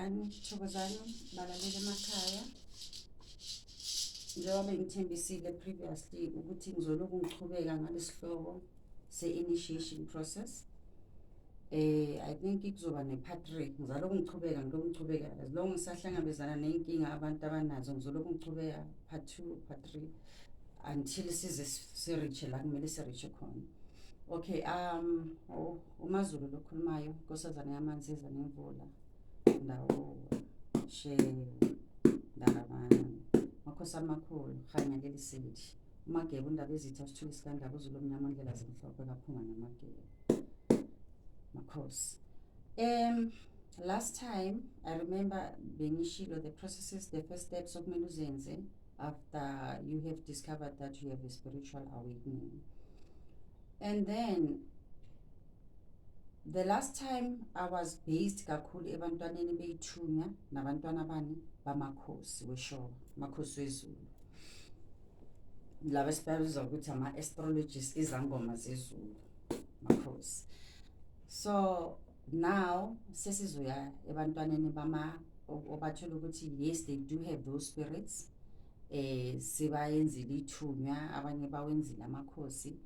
Thokozani balaleli emakhaya. Njengoba ngithembisile previously ukuthi ngizoloku ngiqhubeka ngalesihloko se-initiation process. I think kuzoba ne-part 3. Ngizaloku ngiqhubeka as long ngisahlangabezana nenkinga abantu abanazo, ngizoloku ngiqhubeka part 2, part 3 until sireach la kumele sireach khona. Okay, uMaZulu lokhulumayo, iNkosazana Yamanzi Zanemvula, ndawo Ndalabana, makhosi amakhulu, khanya leli sithi. Umageba undaba ezitha sithule isikandaba uZulu omnyama ndlela zimhlophe kaphunga namageba. Makhosi. Last time I remember bengishilo the processes, the first steps of uzenze after you have discovered that you have a spiritual awakening. And then the last time I was based kakhulu ebantwaneni beyithunya nabantwana bani bamakhosi weshoba, makhosi wezulu. Laba esibabiza ukuthi ama-astrologists, izangoma zezulu, makhosi. So now sesizoya ebantwaneni obathola ukuthi yes, they do have those spirits. Sibayenzile ithunya, abanye bawenzile amakhosi,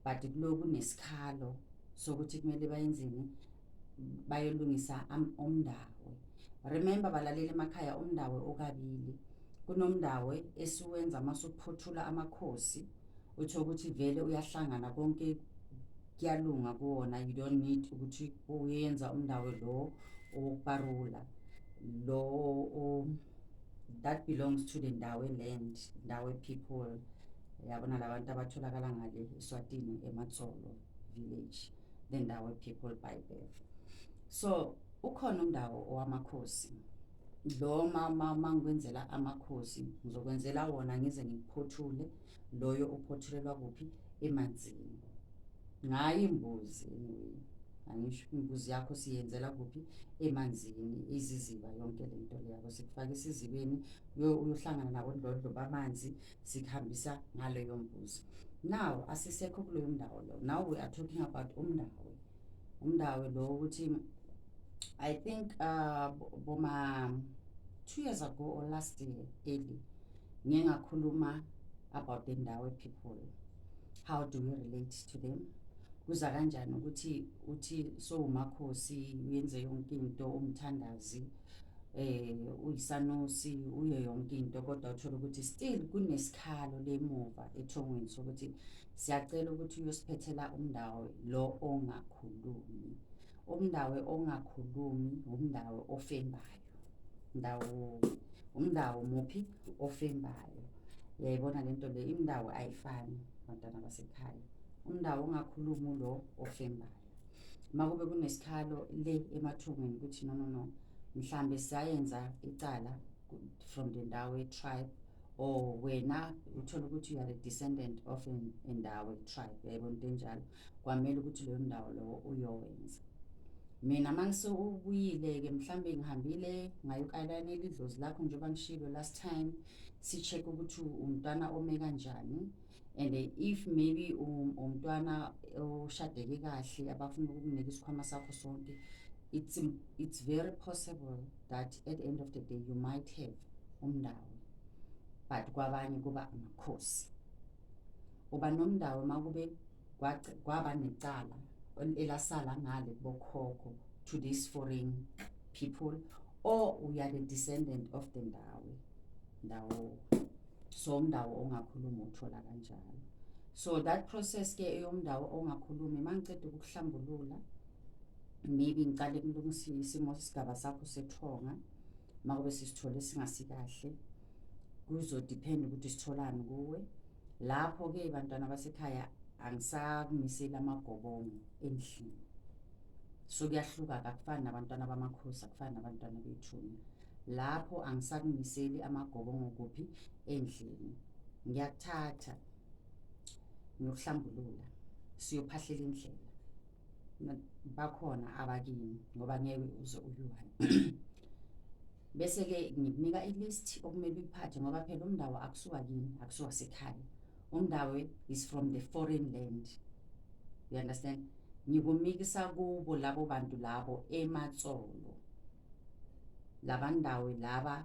but kuloku nesikhalo sokuthi kumele bayenzini bayolungisa umndawo. Remember balaleli emakhaya, umndawo okabili. Kunomndawo esiwenza masuphothula amakhosi, utho ukuthi vele uyahlangana konke kuyalunga kuwona, you don't need ukuthi uyenza umndawo lo oparula lo that belongs to the Ndawe land, Ndawe people. Yabona labantu abatholakala ngale eSwatini eMatsolo village, the Ndawe people by birth. So ukhona umndawo owamakhosi lo mangikwenzela amakhosi ngizokwenzela wona ngize ngiphothule loyo uphothulelwa kuphi emanzini ngayi imbuzi. Angisho imbuzi yakho siyenzela kuphi emanzini, iziziba yonke lento leyo sikufaka isizibeni uyohlangana nabondlodlo bamanzi sikhambisa ngaleyo mbuzi. Now asisekho kuleyo ndawo lo, now we are talking about umndawo lo ukuthi I think boma 2 years ago or last year early ngingakhuluma about the Ndawe people. How do we relate to them? Kuza kanjani ukuthi uthi so umakhosi uyenze yonke into, umthandazi uyisanosi uye yonke into, kodwa uthola ukuthi still kunesikhalo lemuva ethongweni sokuthi siyacela ukuthi uyosiphethela umndawo lo ongakhulumi. Umndawo ongakhulumi umndawo ofembayo. Umndawo muphi ofembayo. Yayibona lento le, indawo ayifani bantwana basekhaya. Umndawo ongakhulumi lo ofembayo. Makube kunesikhalo le emathungweni ukuthi no mhlambe siyayenza icala from the Ndawe tribe, or wena uthola ukuthi you are a descendant of a Ndawe tribe, yayibona into enjalo, kwamele ukuthi leyo ndawo lo uyowenza. Mina mangise ubuyile ke mhlambe ngihambile ngayokayilana elidlozi lakho njengoba ngishilo last time, si check ukuthi umntwana ome kanjani, and if maybe umntwana oshadeke kahle abafuna ukukunika isikhwama sakho sonke, it's very possible that at the end of the day you might have umndawo, but kwabanye kuba amakhosi. Uba nomndawo makube kwaba necala elasala ngale bokhokho to these foreign people, or we are the descendant of the Ndawo. So umndawo ongakhulumi uthola kanjalo. So that process ke eyomndawo ongakhulumi mangicede ukuhlambulula, maybe ngicale kulungisa isimo isigaba sakho sethonga, makube sisithole singasikahle, kuzo depend ukuthi sitholani kuwe. Lapho ke bantwana basekhaya angisakumisela amagobongo endlini. So kuyahluka akufani nabantwana bamakhosi, akufani nabantwana bethunya. Lapho angisakumiseli amagobongo kuphi endlini. Ngiyakuthatha ngiyokuhlambulula siyophahlela indlela. Bakhona abakini ngoba ngeke uze uyiwayo. Bese ke ngikunika ilist okumele uyiphathe ngoba phela umndawo akusuka kini, akusuka sekhaya. Umndawo is from the foreign land. You understand? Ngikumikisa kubo labo bantu labo eMatsolo. labandawo laba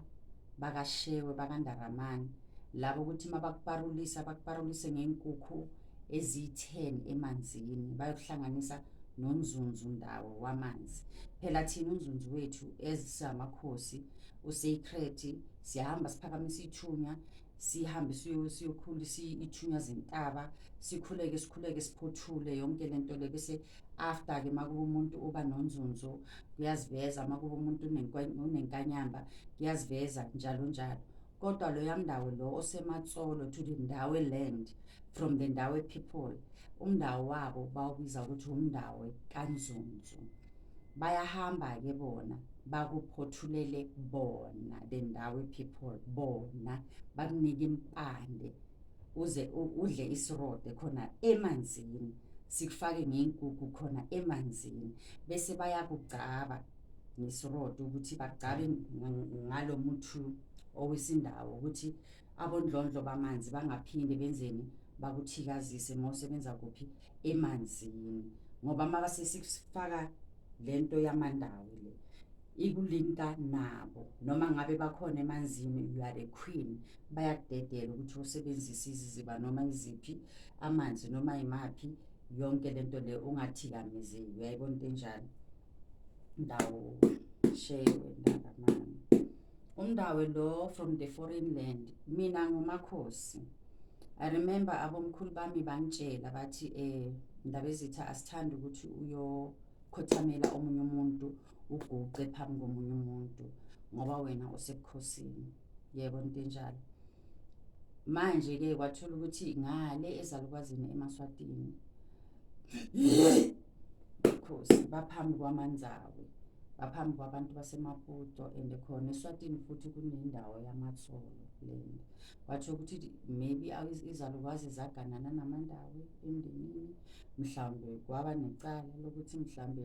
bakashewe bakandaramani labo ukuthi mabakuparulisa bakuparulise ngeenkukhu eziyi-10 emanzini bayokuhlanganisa nonzunzu ndawo wamanzi. Phela thina unzunzu wethu ezisamakhosi usecret siyahamba siphakamisa ithunya sihambe siyokhulisa ithunya zentaba sikhuleke siphothule yonke lento le bese after ke makuba umuntu uba nonzunzu kuyaziveza makuba umuntu unenkanyamba kuyaziveza njalo njalo. Kodwa loya mndawo lo osematsolo to the Ndawe land from the Ndawe people umndawo wabo bawubiza ukuthi umndawo kanzunzu. Bayahamba ke bona bakuphothulele bona the Ndawe people bona bakunike impande uze udle isirode khona emanzini sikufake ngeenkukhu khona emanzini bese bayakugcaba ngesirode ukuthi bagcabe ngalo muntu owesindawo ukuthi abondlondlo bamanzi bangaphinde benzeni bakuthikazise mawusebenza kuphi emanzini ngoba mabase sikufaka lento yamandawo le ikulinka nabo noma ngabe bakhona emanzini you are the queen bayakudedela ukuthi usebenzise iziziba noma iziphi amanzi noma imaphi yonke lento le ungathikamezeki uyayibona into enjalo ndawo shewe ndakamani umndawo lo from the foreign land mina ngumakhosi. I remember abomkhulu bami bangitshela bathi Ndaba ezitha asithanda ukuthi uyokhothamela omunye umuntu uguqe phambi komunye umuntu ngoba wena usebukhosini yebo into enjalo. Manje ke kwathola ukuthi ngale ezalukwazini eMaswatini khosi baphambi kwaManzawe baphambi kwabantu basemaputo and khona eSwatini futhi kunendawo yamatsolo land. Wathi ukuthi maybe izalukwazi zaganana namandawo emndenini mhlawumbe kwaba necala lokuthi mhlawumbe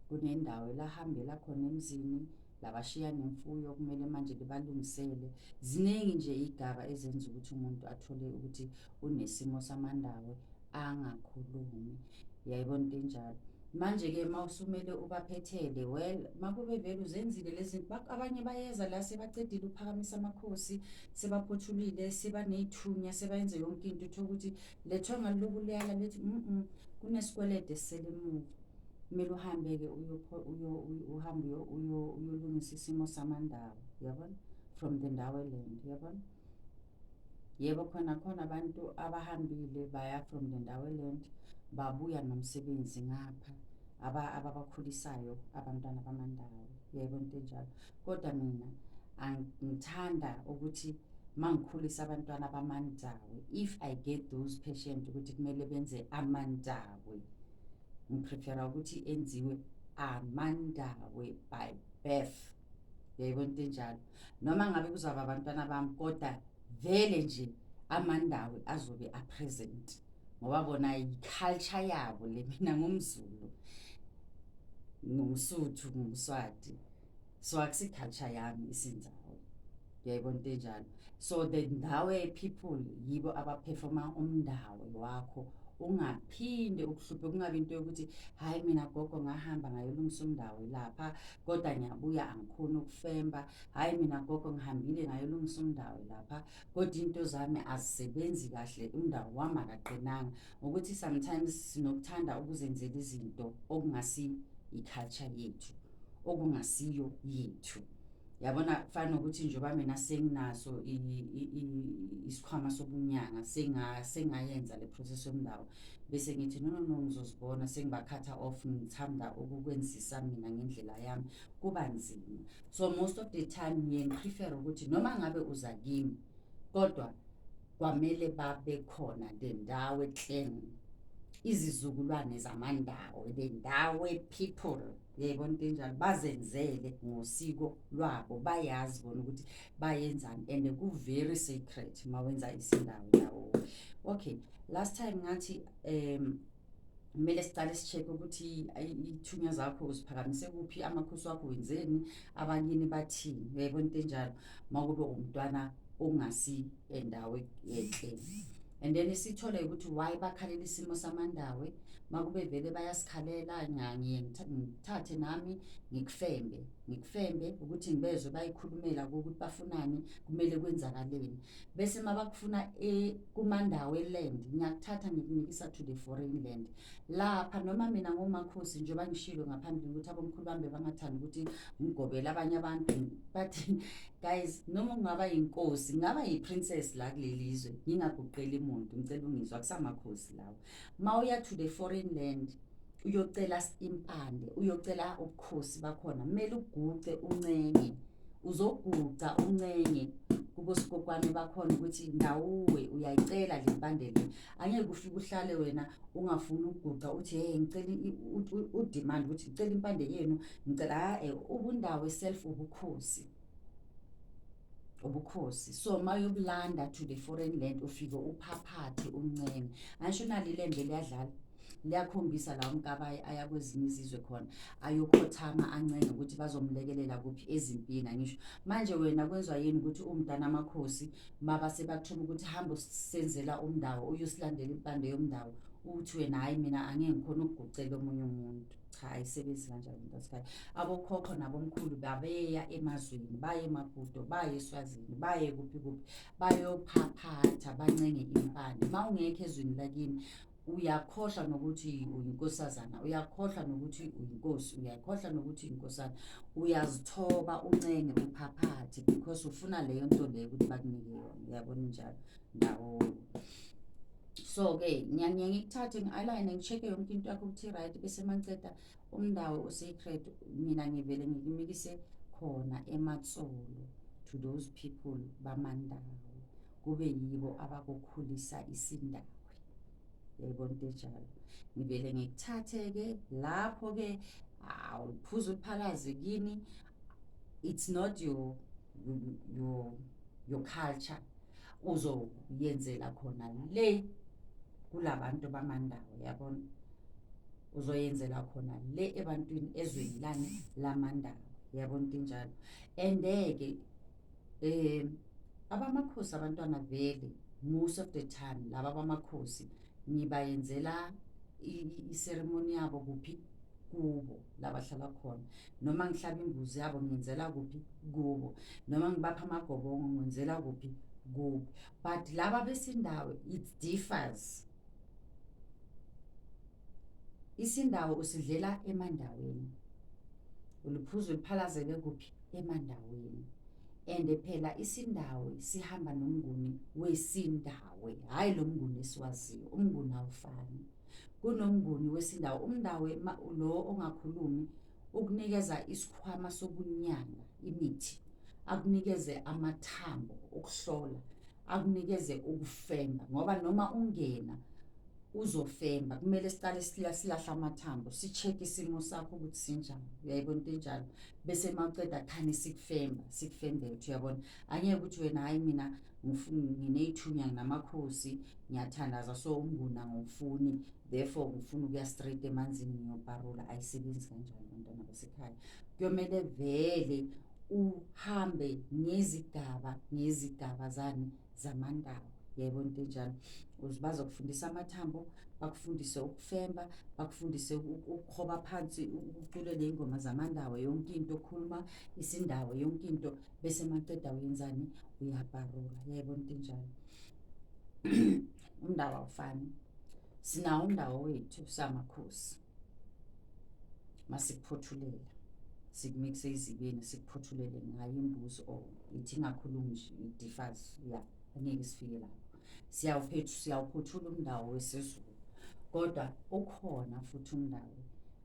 kunendawo lahambela khona emzini labashiya nemfuyo kumele manje libalungisele. Ziningi nje igaba ezenza ukuthi umuntu athole ukuthi unesimo samandawo angakhulumi yayibona into enjalo. Manje ke mawusumele ubaphethele well makube vele uzenzile lezi abanye bayeza la sebacedile uphakamisa amakhosi sebaphothulile seba nezithunya sebayenze yonke into utho ukuthi lethwa ngaloku liyala lethi kunesikwelede sisele emuva kumele uhambe ke uhambe uyolungisa isimo samandawo yabona from the Ndawe land yabona. Yebo khona abantu abahambile baya from the Ndawe land babuya nomsebenzi ngapha ababakhulisayo abantwana bamandawo yayibona into enjalo. Kodwa mina angithanda ukuthi mangikhulisa abantwana bamandawo if I get those patient ukuthi kumele benze amandawe ngiprefera ukuthi enziwe amandawe by birth yayibona into enjalo. Noma ngabe kuzaba abantwana bami kodwa vele nje amandawe azobe apresent ngoba bona iculture yabo le. Mina ngumZulu ngumSuthu ngumSwati so akusiculture yami isinzawo yayibona into enjalo. So the Ndawe people yibo abaperforma umndawo wakho ungaphinde ukuhluphe kungabi into yokuthi hayi mina gogo ngahamba ngayolungisa umndawo lapha kodwa ngiyabuya angikhona ukufemba. Hayi mina gogo ngihambile ngayolungisa umndawo lapha kodwa into zami azisebenzi kahle umndawo wami akaqinanga ukuthi sometimes sinokuthanda ukuzenzela izinto okungasi iculture yethu okungasiyo yethu yabona kufana nokuthi njengoba mina senginaso isikhwama sobunyanga sengayenza le process yomndawo bese ngithi no ngizozibona sengibakhatha off ngithanda ukukwenzisa mina ngendlela yami kuba nzima. So most of the time ngiprefer ukuthi noma ngabe uza kimi kodwa kwamele babe khona the Ndawe clan izizukulwane zamandawo the Ndawe people yayibona into enjalo bazenzele ngosiko lwabo bayazi bona ukuthi bayenzani and ku very sacred mawenza isindawo yawo. Okay, last time ngathi kumele siqale sicheck ukuthi ithunya zakho uziphakamise kuphi amakhosi wakho wenzeni abakini bathini yayibona into enjalo makube umntwana ongasi endawe yehle. And then sithole ukuthi why bakhalela isimo samandawe makube vele bayasikhalela ngithathe nami ngikufembe ngikufembe ukuthi ngibezwe bayikhulumela ukuthi bafunani, kumele kwenzakaleni. Bese mabakufuna kumandawo eland, ngiyakuthatha ngikunikisa to the foreign land. Lapha noma mina ngomakhosi njengoba ngishilo ngaphambili ukuthi abomkhulu bami bangathanda ukuthi ngigobele abanye abantu, but guys, noma ngingaba yinkosi, ngingaba yi-princess la kuleli zwe, ngingaguqeli muntu, ngicela ungizwa, akusamakhosi lawo. Mawuya to the foreign land, uyocela impande, uyocela ubukhosi bakhona, kumele uguce uncenge, uzoguca uncenge kubosikokwane bakhona ukuthi ndawuwe uyayicela le mpande le. Angeke ufike uhlale wena ungafuni ukuguca uthi hey ngicela udemand ukuthi ngicela impande yenu, ngicela ubundawo self ubukhosi. So mayobulanda to the foreign land ufike uphaphathe uncenge. Angisho nalo ilembe liyadlala, liyakhombisa la umkabayi aya kwezinye izizwe khona ayokhothama ancenge ukuthi bazomlekelela kuphi ezimpini. Angisho manje wena kwenziwa yini ukuthi umntana amakhosi mabase bathuma ukuthi hamba usenzela umndawo uyosilandela impande yomndawo, uthi wena hayi mina angeke ngikhona ukugucela omunye umuntu. Cha, ayisebenzi kanjalo into asikhaya. Abokhokho nabomkhulu babeya emazweni, baye eMaputo, baye eSwazini, baye kuphi kuphi, bayophaphatha bancenge impande. Mawungekho ezweni lakini uyakhohlwa nokuthi uyinkosazana, uyakhohlwa nokuthi uyinkosi, uyakhohlwa nokuthi uyinkosana, uyazithoba uncenge uphaphathe because ufuna leyo nto leyo ukuthi bakunike yona. Uyabona njalo ndawo. So-ke ngikuthathe ngi-align ngi-check yonke into yakho ukuthi right, bese mangiceda umndawo o-sacred mina ngivele ngikunikise khona ematsolo to those people bamandawo, kube yibo abakukhulisa isindawo. Yayibona into enjalo. Ngivele ngikuthathe-ke lapho-ke uliphuza uliphalaze kini, it's not your culture, uzoyenzela khona le kulabantu bamandawo. Yabona, uzoyenzela khona le ebantwini ezweni lani lamandawo. Yabona into enjalo. And-ke abamakhosi abantwana vele most of the time laba bamakhosi ngibayenzela iseremoni yabo kuphi, kubo labahlala khona. Noma ngihlaba imbuzi yabo ngiyenzela kuphi, kubo. Noma ngibapha amagobongo ngiyenzela kuphi, kubo. But laba besindawo it differs. Isindawo usidlela emandaweni, uliphuza uliphalazele kuphi, emandaweni. And phela isindawo sihamba nomnguni wesindawo, hayi lo mnguni esiwaziyo. Umnguni awufani, kunomnguni wesindawo. Umndawo lo ongakhulumi ukunikeza isikhwama sobunyanga, imithi, akunikeze amathambo okuhlola, akunikeze ukufemba, ngoba noma ungena uzofemba kumele siqale silahla amathambo, si-check isimo sakho ukuthi sinjani. Uyayibona into enjalo. Bese mawuceda khani sikufembethe. Uyabona, angeke ukuthi wena hayi mina nginey'thunya namakhosi ngiyathandaza so umnguni angufuni, therefore ngifuna ukuya straight emanzini ngiyobharula. Ayisebenzi kanjalo bantwana basekhaya. Kuyomele vele uhambe ngezigaba zani zamandawo. Yayibona into enjalo. Bazokufundisa amathambo, bakufundise ukufemba, bakufundise ukukhoba phansi, uculela iy'ngoma zamandawo, yonke into okhuluma isindawo, yonke into. Bese maqeda uyenzani, uyabharula. Yayibona into enjalo. Umndawo awufani. Sinawo umndawo wethu samakhosi, masikuphothulele sikumikise izibeni, sikuphothulele ngayo imbuzi or ithi ingakhulumi nje, it-differs. Ya, angeke sifike lapho. Siyawuphothula umndawo wesizulu, kodwa ukhona futhi umndawo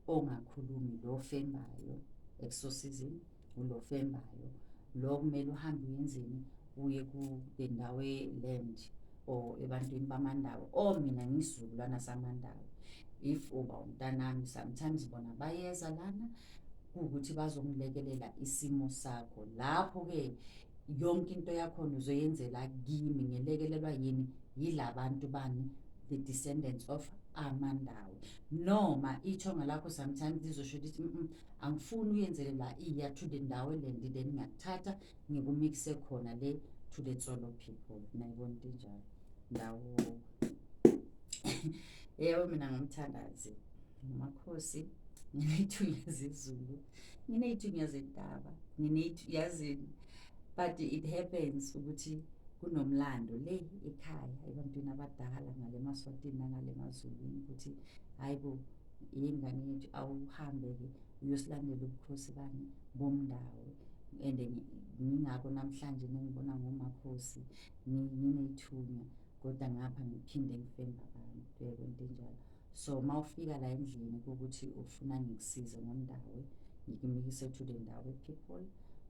ongakhulumi, lo ofembayo, exorcism, ulo ofembayo, lo kumele uhambe uyenzeni, uye kule ndawo land or ebantwini bamandawo, or mina ngiyisizukulwana samandawo. If uba umntanami sometimes bona bayeza lana kuwukuthi bazongilekelela isimo sakho. Lapho-ke yonke into yakhona uzoyenzela kimi, ngelekelelwa yini, yilabantu bani, the descendants of Amandawe. Noma ithonga lakho sometimes lizosho ukuthi angifuni uyenzele la, iya to the ndawo land, then ngiyakuthatha ngikumikise khona le to the Tsolo people. Nayibona into enjalo ndawo. Yebo, mina ngumthandazi, umakhosi, nginey'thunya zezulu, nginey'thunya zentaba, yazini. But it happens ukuthi kunomlando le ekhaya ebantwini abadala ngale maSwatini nangale maZulwini ukuthi hayi bo yingane yethu awuhambe-ke uyosilandela ubukhosi bani bomndawo. And ngingakho namhlanje nengibona ngomakhosi nginey'thunya kodwa ngapha ngiphinde ngifembe abantu kwento enjalo. So mawufika la endlini ukuthi ufuna ngikusize ngomndawo ngikumikise to le ndawo people,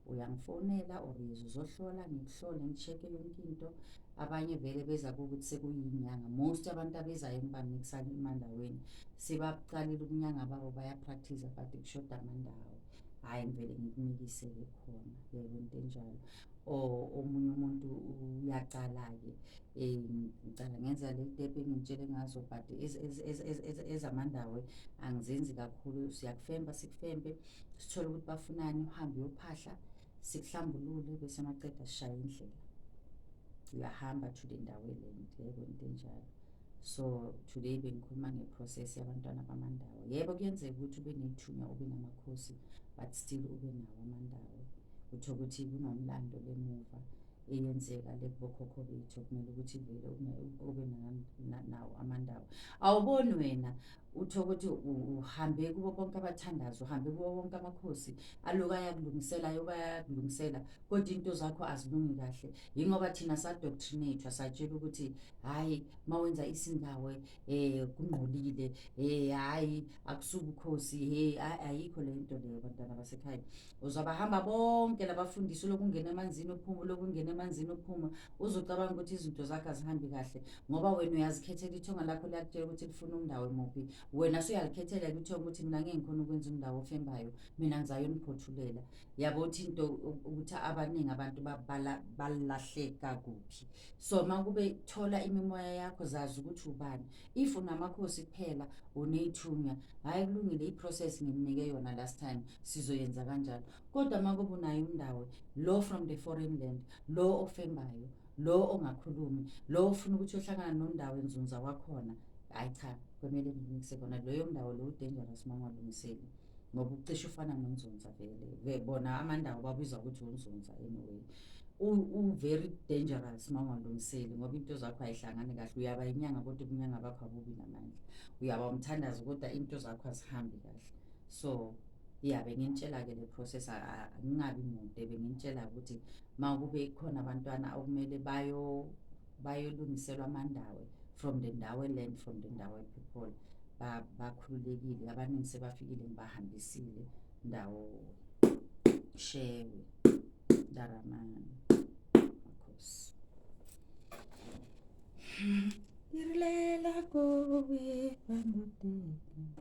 uyangifonela or uzohlola ngikuhlole ngi-check-e yonke into. Abanye vele beza kukuthi sekuyinyanga, most abantu abezayo ngibamikisana emandaweni sebaqalile ubunyanga babo bayapractice but kushoda amandawo. Hhayi ngivele ngikumikise-ke khona yebo into enjalo. Or omunye umuntu uyaqala-ke ngicala ngenza le tepe engitshele ngazo but ezamandawe angizenzi kakhulu. Siyakufemba sikufembe sithole ukuthi bafunani, uhambe uyophahla sikuhlambulule bese maqeda sishaya indlela, uyahamba to le ndawo elento, yebo into enjalo. So today bengikhuluma ngeprocess yabantwana bamandawo. Yebo kuyenzeka ukuthi ube nethunya ube namakhosi but still ube nawo amandawo. Kutho ukuthi kunomlando lemuva eyenzeka le kubokhokho bethu kumele ukuthi vele ube nawo amandawo. Awuboni wena utho ukuthi uhambe kubo bonke abathandazo, uhambe kubo bonke amakhosi aloku ayakulungisela ayakulungisela kodwa into zakho azilungi kahle. Yingoba thina sadoctrinate satshela ukuthi hhayi mawenza isindawe kungqolile, hhayi akusubukhosi, ayikho le nto leyo bantwana basekhaya. Uzabahamba bonke labafundisi uloku ungena emanzini uphuma, uloku ungena emanzini uphuma, uzocabanga ukuthi izinto zakho azihambi kahle ngoba wena uyazikhethela ithonga lakho liyakutshela ukuthi lifuna umndawo emuphi. Wena suyalikhethela ithonga ukuthi mina ngeke ngikhona ukwenza umndawo ofembayo, mina ngizayoniphothulela. Yabo uthi into ukuthi abaningi abantu balahleka kuphi. So makube thola imimoya yakho, zazi ukuthi ubani. If unamakhosi kuphela uney'thunya, hhayi kulungile i-process ngimnike yona last time sizoyenza kanjalo. Kodwa makube unayo indawo, lo from the foreign land, lo ofembayo, lo ongakhulumi, lo ufuna ukuthi uyohlangana nomndawo enzunza wakhona, hayi cha kumele ngimikise khona leyo mndawo lo dangerous mangalungiseli ngoba ucishe ufana nonzunza vele. Bona amandawo babizwa ukuthi unzunza anyway. Very dangerous mangalungiseli ngoba into zakho ayihlangani kahle. Uyaba inyanga kodwa ubunyanga bakho abubi namandla. Uyaba umthandazo kodwa into zakho azihambi kahle. So benginitshela-ke le process ngingabi mude, benginitshela ukuthi makube khona abantwana okumele bayolungiselwa amandawo from the ndawo land, from the ndawo people, bakhululekile. Abaningi sebafikile ngibahambisile ndawo shewe daramani makhosi. Irilela kowe bangudeka